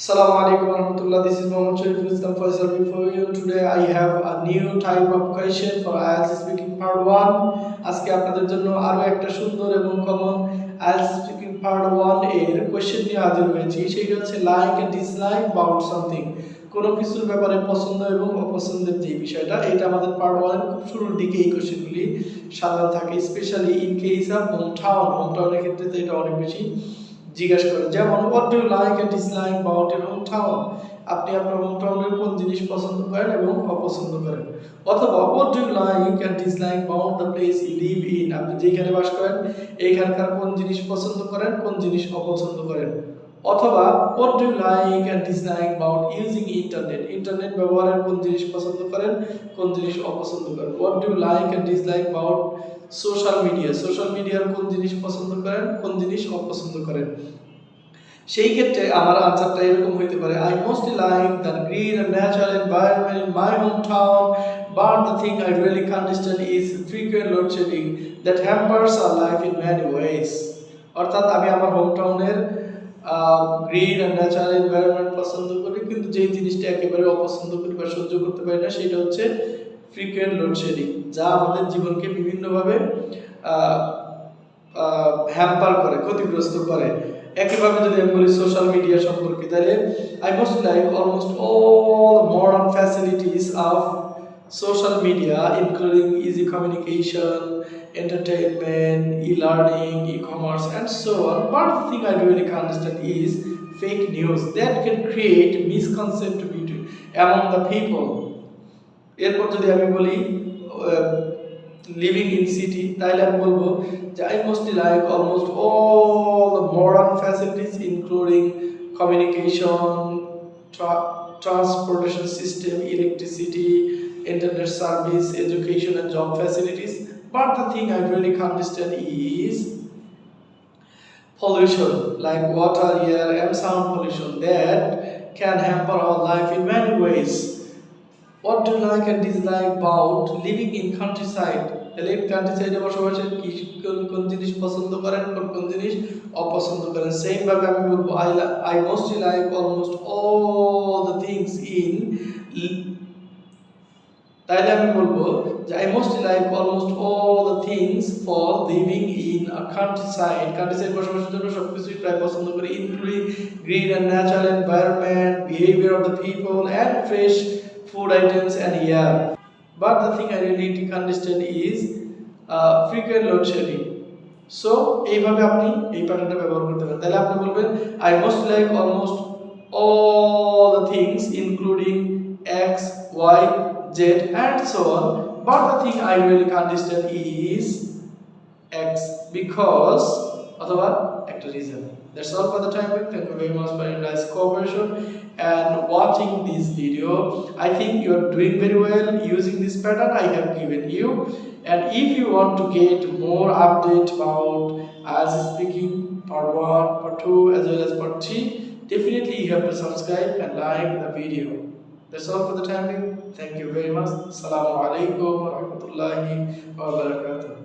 Assalamu alaikum warahmatullah. This is Mohammed Shariful Islam Faisal. Before you today, I have a new type of question for IELTS speaking part 1. আজকে আপনাদের জন্য আরো একটা সুন্দর এবং common IELTS speaking part 1 এর question নিয়ে হাজির হয়েছি। সেটা হচ্ছে like and dislike about something। কোনো কিছুর ব্যাপারে পছন্দ এবং অপছন্দের যে বিষয়টা, এটা আমাদের পার্ট 1 এর খুব শুরুর দিকে এই কোশ্চেনগুলি সাধারণ থাকে, স্পেশালি ইন কেস অফ হোমটাউনের ক্ষেত্রে তো এটা অনেক বেশি জিজ্ঞাসা করে। যেমন what do you like and dislike about your home town, আপনি আপনার হোম টাউনের কোন জিনিস পছন্দ করেন এবং অপছন্দ করেন। অথবা what do you like and dislike about the place you live in, আপনি যেখানে বাস করেন এইখানকার কোন জিনিস পছন্দ করেন, কোন জিনিস অপছন্দ করেন। অথবা what do you like and dislike about using internet ব্যবহারের কোন জিনিস পছন্দ করেন, কোন জিনিস অপছন্দ করেন। What do you like and dislike about social মিডিয়ার কোন জিনিস পছন্দ করেন, কোন জিনিস অপছন্দ করেন। সেই ক্ষেত্রে আমার আনসারটা এরকম হইতে পারে, I mostly like the green and natural environment in my home town, but the thing I really can't stand is frequent load shedding that hampers our life in many ways. অর্থাৎ আমি আমার হোম টাউনের green and natural environment পছন্দ করি, কিন্তু যেই জিনিসটা একেবারে অপছন্দ করি বা সহ্য করতে পারি না সেটা হচ্ছে ফ্রিকুয়েন্ট লোডশেডিং, যা আমাদের জীবনকে বিভিন্নভাবে হ্যাম্পার করে, ক্ষতিগ্রস্ত করে। একইভাবে যদি আমি বলি সোশ্যাল মিডিয়া সম্পর্কে, তাহলে I most like almost all modern facilities of social media including easy communication, entertainment, e-learning, e-commerce and so on. But the thing I really can't understand is fake news that can create misconception between among the people. এরপর যদি আমি বলি living in city, তাহলে আমি বলবো যে I mostly like almost all the modern facilities including communication, transportation system, electricity, internet service, education and job facilities. But the thing I really can't understand is pollution, like water, air and sound pollution that can hamper our life in many ways. What do you like and dislike about living in countryside? তাহলে কান্ট্রিসাইডে বসবাসের কোন জিনিস পছন্দ করেন, কোন জিনিস অপছন্দ করেন। সেম ভাবে আমি বলবো I mostly like almost all the things in, তাইলে আমি বলবো যে I mostly like almost all the things for living in a countryside বসবাসের জন্য সবকিছুই প্রায় পছন্দ করি, including green and natural environment, behaviour of the people and fresh food items and air. But the thing I really can't understand is frequent load shedding. So এইভাবে আপনি এই প্যাটার্নটা ব্যবহার করতে পারেন। তাহলে আপনি বলবেন I most like almost all the things including X, Y, Z and so on. But the thing I really can't understand is X because অথবা একটা reason. That's all for the time being. Thank you very much for your nice cooperation and watching this video. I think you are doing very well using this pattern I have given you. And if you want to get more update about IELTS speaking part 1, part 2 as well as part 3, definitely you have to subscribe and like the video. That's all for the time being. Thank you very much. Assalamu alaikum wa rahmatullahi wa barakatuh.